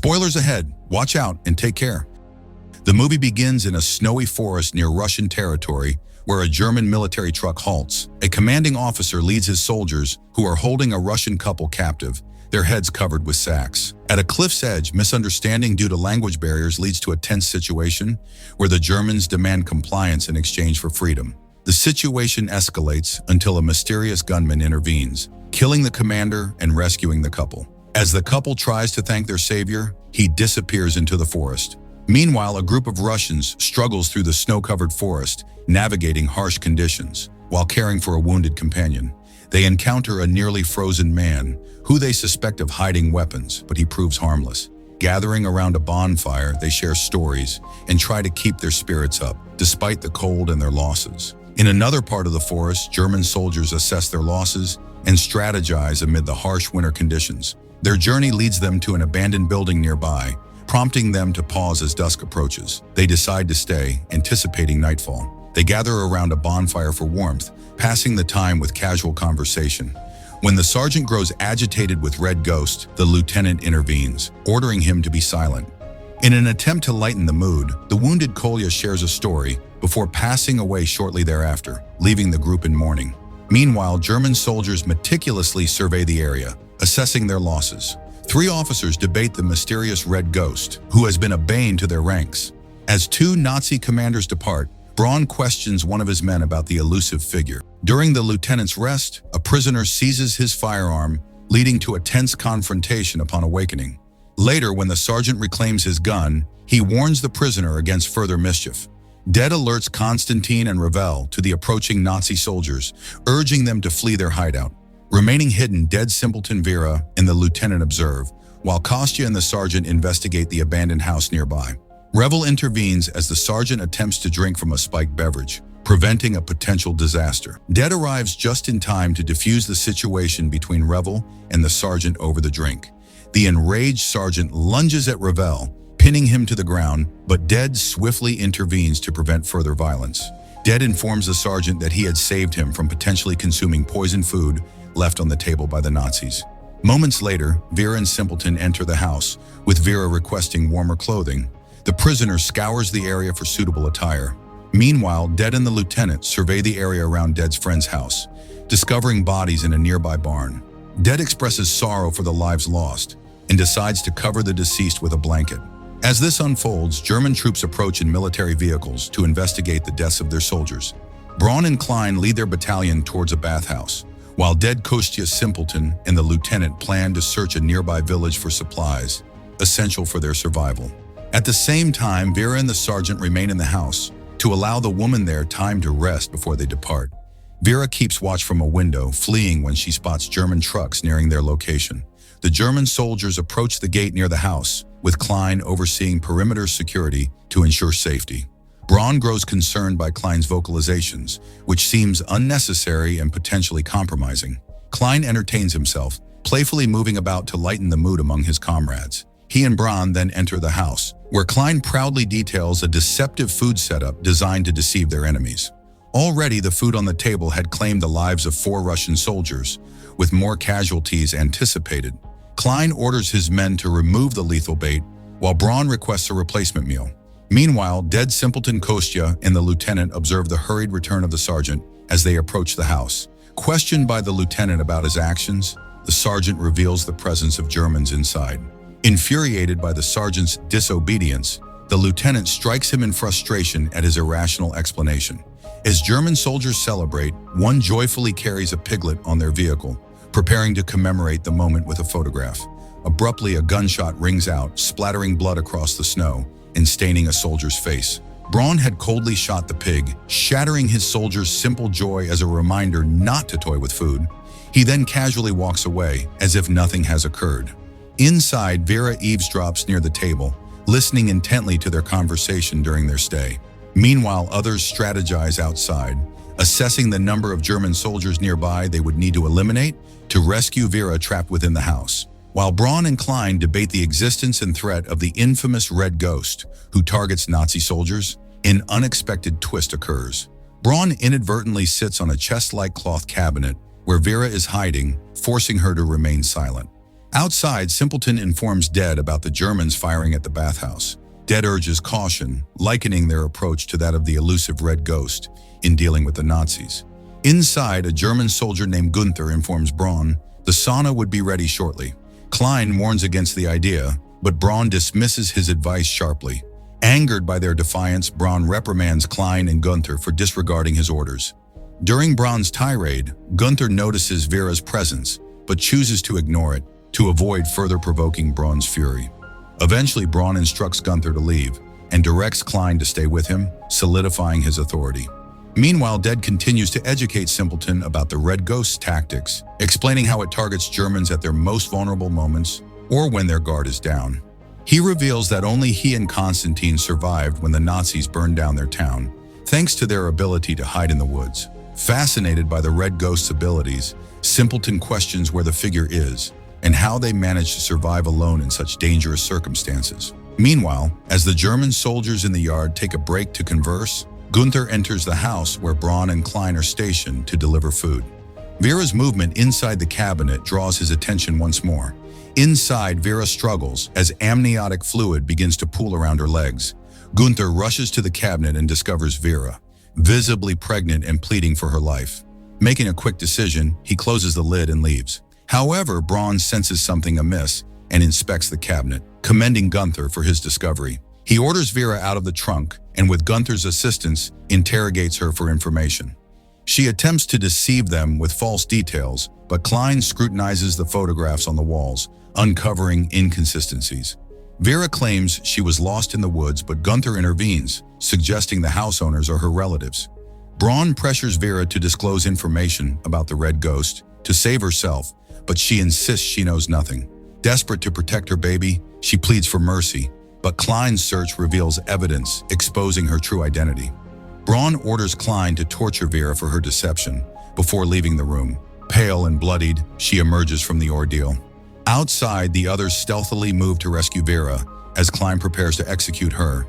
Spoilers ahead, watch out and take care. The movie begins in a snowy forest near Russian territory where a German military truck halts. A commanding officer leads his soldiers, who are holding a Russian couple captive, their heads covered with sacks. At a cliff's edge, misunderstanding due to language barriers leads to a tense situation where the Germans demand compliance in exchange for freedom. The situation escalates until a mysterious gunman intervenes, killing the commander and rescuing the couple. As the couple tries to thank their savior, he disappears into the forest. Meanwhile, a group of Russians struggles through the snow-covered forest, navigating harsh conditions. While caring for a wounded companion, they encounter a nearly frozen man who they suspect of hiding weapons, but he proves harmless. Gathering around a bonfire, they share stories and try to keep their spirits up, despite the cold and their losses. In another part of the forest, German soldiers assess their losses and strategize amid the harsh winter conditions. Their journey leads them to an abandoned building nearby, prompting them to pause as dusk approaches. They decide to stay, anticipating nightfall. They gather around a bonfire for warmth, passing the time with casual conversation. When the sergeant grows agitated with Red Ghost, the lieutenant intervenes, ordering him to be silent. In an attempt to lighten the mood, the wounded Kolya shares a story before passing away shortly thereafter, leaving the group in mourning. Meanwhile, German soldiers meticulously survey the area, assessing their losses. 3 officers debate the mysterious Red Ghost, who has been a bane to their ranks. As 2 Nazi commanders depart, Braun questions one of his men about the elusive figure. During the lieutenant's rest, a prisoner seizes his firearm, leading to a tense confrontation upon awakening. Later, when the sergeant reclaims his gun, he warns the prisoner against further mischief. Dead alerts Konstantin and Ravel to the approaching Nazi soldiers, urging them to flee their hideout. Remaining hidden, dead simpleton Vera and the lieutenant observe, while Kostya and the sergeant investigate the abandoned house nearby. Revel intervenes as the sergeant attempts to drink from a spiked beverage, preventing a potential disaster. Dead arrives just in time to defuse the situation between Revel and the sergeant over the drink. The enraged sergeant lunges at Revel, pinning him to the ground, but Dead swiftly intervenes to prevent further violence. Dead informs the sergeant that he had saved him from potentially consuming poisoned food left on the table by the Nazis. Moments later, Vera and Simpleton enter the house, with Vera requesting warmer clothing. The prisoner scours the area for suitable attire. Meanwhile, Dead and the lieutenant survey the area around Dead's friend's house, discovering bodies in a nearby barn. Dead expresses sorrow for the lives lost and decides to cover the deceased with a blanket. As this unfolds, German troops approach in military vehicles to investigate the deaths of their soldiers. Braun and Klein lead their battalion towards a bathhouse, while Dead, Kostya, Simpleton, and the lieutenant plan to search a nearby village for supplies, essential for their survival. At the same time, Vera and the sergeant remain in the house to allow the woman there time to rest before they depart. Vera keeps watch from a window, fleeing when she spots German trucks nearing their location. The German soldiers approach the gate near the house, with Klein overseeing perimeter security to ensure safety. Braun grows concerned by Klein's vocalizations, which seems unnecessary and potentially compromising. Klein entertains himself, playfully moving about to lighten the mood among his comrades. He and Braun then enter the house, where Klein proudly details a deceptive food setup designed to deceive their enemies. Already, the food on the table had claimed the lives of 4 Russian soldiers, with more casualties anticipated. Klein orders his men to remove the lethal bait, while Braun requests a replacement meal. Meanwhile, Dead, Simpleton, Kostya, and the lieutenant observe the hurried return of the sergeant as they approach the house. Questioned by the lieutenant about his actions, the sergeant reveals the presence of Germans inside. Infuriated by the sergeant's disobedience, the lieutenant strikes him in frustration at his irrational explanation. As German soldiers celebrate, one joyfully carries a piglet on their vehicle, preparing to commemorate the moment with a photograph. Abruptly, a gunshot rings out, splattering blood across the snow and staining a soldier's face. Braun had coldly shot the pig, shattering his soldier's simple joy as a reminder not to toy with food. He then casually walks away, as if nothing has occurred. Inside, Vera eavesdrops near the table, listening intently to their conversation during their stay. Meanwhile, others strategize outside, assessing the number of German soldiers nearby they would need to eliminate to rescue Vera trapped within the house. While Braun and Klein debate the existence and threat of the infamous Red Ghost, who targets Nazi soldiers, an unexpected twist occurs. Braun inadvertently sits on a chest-like cloth cabinet where Vera is hiding, forcing her to remain silent. Outside, Simpleton informs Dead about the Germans firing at the bathhouse. Dead urges caution, likening their approach to that of the elusive Red Ghost in dealing with the Nazis. Inside, a German soldier named Gunther informs Braun the sauna would be ready shortly. Klein warns against the idea, but Braun dismisses his advice sharply. Angered by their defiance, Braun reprimands Klein and Gunther for disregarding his orders. During Braun's tirade, Gunther notices Vera's presence, but chooses to ignore it to avoid further provoking Braun's fury. Eventually, Braun instructs Gunther to leave and directs Klein to stay with him, solidifying his authority. Meanwhile, Dead continues to educate Simpleton about the Red Ghost's tactics, explaining how it targets Germans at their most vulnerable moments or when their guard is down. He reveals that only he and Constantine survived when the Nazis burned down their town, thanks to their ability to hide in the woods. Fascinated by the Red Ghost's abilities, Simpleton questions where the figure is and how they managed to survive alone in such dangerous circumstances. Meanwhile, as the German soldiers in the yard take a break to converse, Gunther enters the house where Braun and Klein are stationed to deliver food. Vera's movement inside the cabinet draws his attention once more. Inside, Vera struggles as amniotic fluid begins to pool around her legs. Gunther rushes to the cabinet and discovers Vera, visibly pregnant and pleading for her life. Making a quick decision, he closes the lid and leaves. However, Braun senses something amiss and inspects the cabinet, commending Gunther for his discovery. He orders Vera out of the trunk and, with Gunther's assistance, interrogates her for information. She attempts to deceive them with false details, but Klein scrutinizes the photographs on the walls, uncovering inconsistencies. Vera claims she was lost in the woods, but Gunther intervenes, suggesting the house owners are her relatives. Braun pressures Vera to disclose information about the Red Ghost to save herself, but she insists she knows nothing. Desperate to protect her baby, she pleads for mercy, but Klein's search reveals evidence exposing her true identity. Braun orders Klein to torture Vera for her deception before leaving the room. Pale and bloodied, she emerges from the ordeal. Outside, the others stealthily move to rescue Vera as Klein prepares to execute her.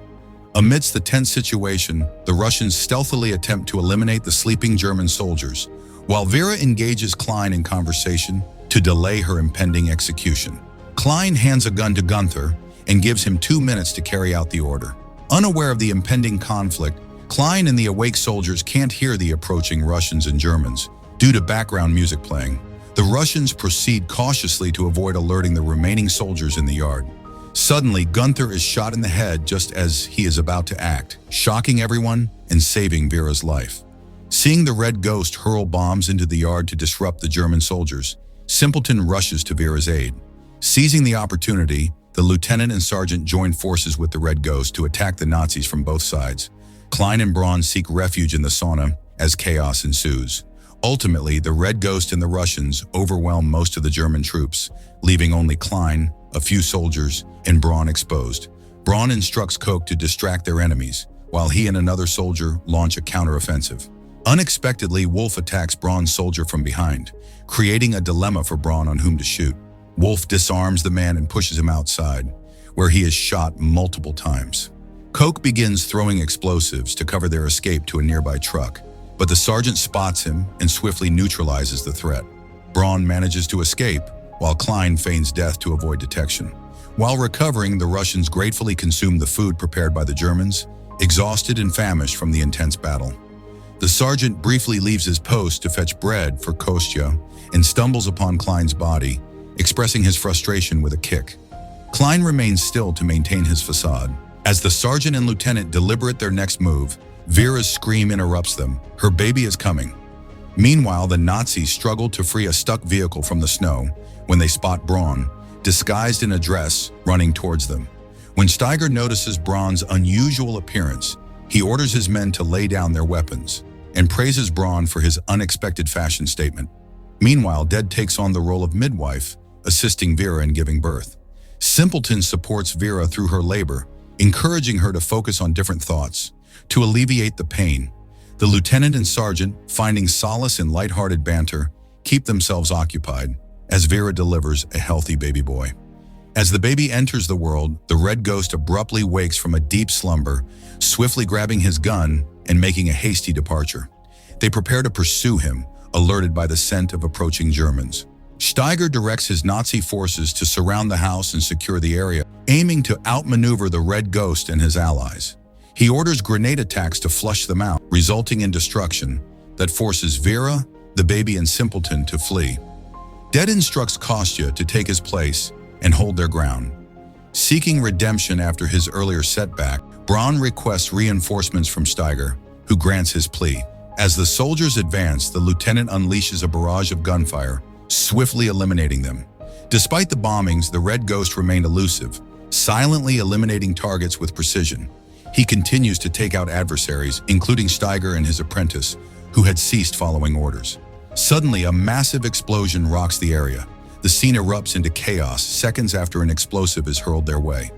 Amidst the tense situation, the Russians stealthily attempt to eliminate the sleeping German soldiers, while Vera engages Klein in conversation to delay her impending execution. Klein hands a gun to Gunther and gives him 2 minutes to carry out the order. Unaware of the impending conflict, Klein and the awake soldiers can't hear the approaching Russians and Germans due to background music playing. The Russians proceed cautiously to avoid alerting the remaining soldiers in the yard. Suddenly, Gunther is shot in the head just as he is about to act, shocking everyone and saving Vera's life. Seeing the Red Ghost hurl bombs into the yard to disrupt the German soldiers, Simpleton rushes to Vera's aid. Seizing the opportunity, the lieutenant and sergeant join forces with the Red Ghost to attack the Nazis from both sides. Klein and Braun seek refuge in the sauna as chaos ensues. Ultimately, the Red Ghost and the Russians overwhelm most of the German troops, leaving only Klein, a few soldiers, and Braun exposed. Braun instructs Koch to distract their enemies, while he and another soldier launch a counteroffensive. Unexpectedly, Wolf attacks Braun's soldier from behind, creating a dilemma for Braun on whom to shoot. Wolf disarms the man and pushes him outside, where he is shot multiple times. Koch begins throwing explosives to cover their escape to a nearby truck, but the sergeant spots him and swiftly neutralizes the threat. Braun manages to escape, while Klein feigns death to avoid detection. While recovering, the Russians gratefully consume the food prepared by the Germans, exhausted and famished from the intense battle. The sergeant briefly leaves his post to fetch bread for Kostya and stumbles upon Klein's body, expressing his frustration with a kick. Klein remains still to maintain his facade. As the sergeant and lieutenant deliberate their next move, Vera's scream interrupts them. Her baby is coming. Meanwhile, the Nazis struggle to free a stuck vehicle from the snow when they spot Braun, disguised in a dress, running towards them. When Steiger notices Braun's unusual appearance, he orders his men to lay down their weapons and praises Braun for his unexpected fashion statement. Meanwhile, Dead takes on the role of midwife, assisting Vera in giving birth. Simpleton supports Vera through her labor, encouraging her to focus on different thoughts to alleviate the pain. The lieutenant and sergeant, finding solace in lighthearted banter, keep themselves occupied as Vera delivers a healthy baby boy. As the baby enters the world, the Red Ghost abruptly wakes from a deep slumber, swiftly grabbing his gun and making a hasty departure. They prepare to pursue him, alerted by the scent of approaching Germans. Steiger directs his Nazi forces to surround the house and secure the area, aiming to outmaneuver the Red Ghost and his allies. He orders grenade attacks to flush them out, resulting in destruction that forces Vera, the baby, and Simpleton to flee. Dead instructs Kostya to take his place and hold their ground. Seeking redemption after his earlier setback, Braun requests reinforcements from Steiger, who grants his plea. As the soldiers advance, the lieutenant unleashes a barrage of gunfire, swiftly eliminating them. Despite the bombings, the Red Ghost remained elusive, silently eliminating targets with precision. He continues to take out adversaries, including Steiger and his apprentice, who had ceased following orders. Suddenly, a massive explosion rocks the area. The scene erupts into chaos seconds after an explosive is hurled their way.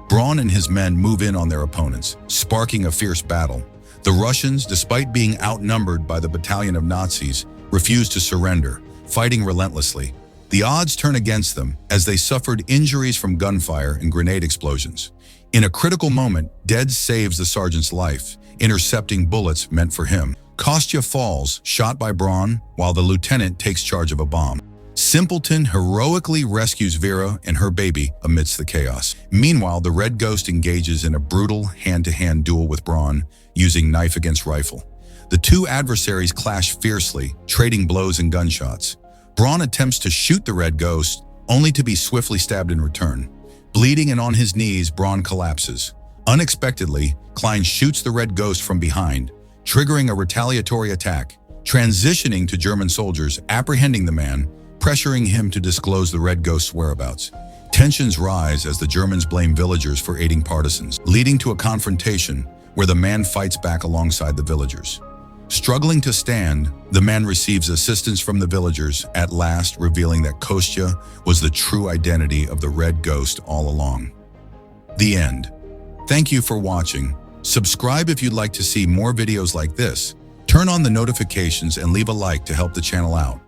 Braun and his men move in on their opponents, sparking a fierce battle. The Russians, despite being outnumbered by the battalion of Nazis, refuse to surrender, fighting relentlessly. The odds turn against them as they suffered injuries from gunfire and grenade explosions. In a critical moment, Dead saves the sergeant's life, intercepting bullets meant for him. Kostya falls, shot by Braun, while the lieutenant takes charge of a bomb. Simpleton heroically rescues Vera and her baby amidst the chaos. Meanwhile, the Red Ghost engages in a brutal hand-to-hand duel with Braun, using knife against rifle. The two adversaries clash fiercely, trading blows and gunshots. Braun attempts to shoot the Red Ghost, only to be swiftly stabbed in return. Bleeding and on his knees, Braun collapses. Unexpectedly, Klein shoots the Red Ghost from behind, triggering a retaliatory attack, transitioning to German soldiers apprehending the man, pressuring him to disclose the Red Ghost's whereabouts. Tensions rise as the Germans blame villagers for aiding partisans, leading to a confrontation where the man fights back alongside the villagers. Struggling to stand, the man receives assistance from the villagers, at last revealing that Kostya was the true identity of the Red Ghost all along. The end. Thank you for watching. Subscribe if you'd like to see more videos like this. Turn on the notifications and leave a like to help the channel out.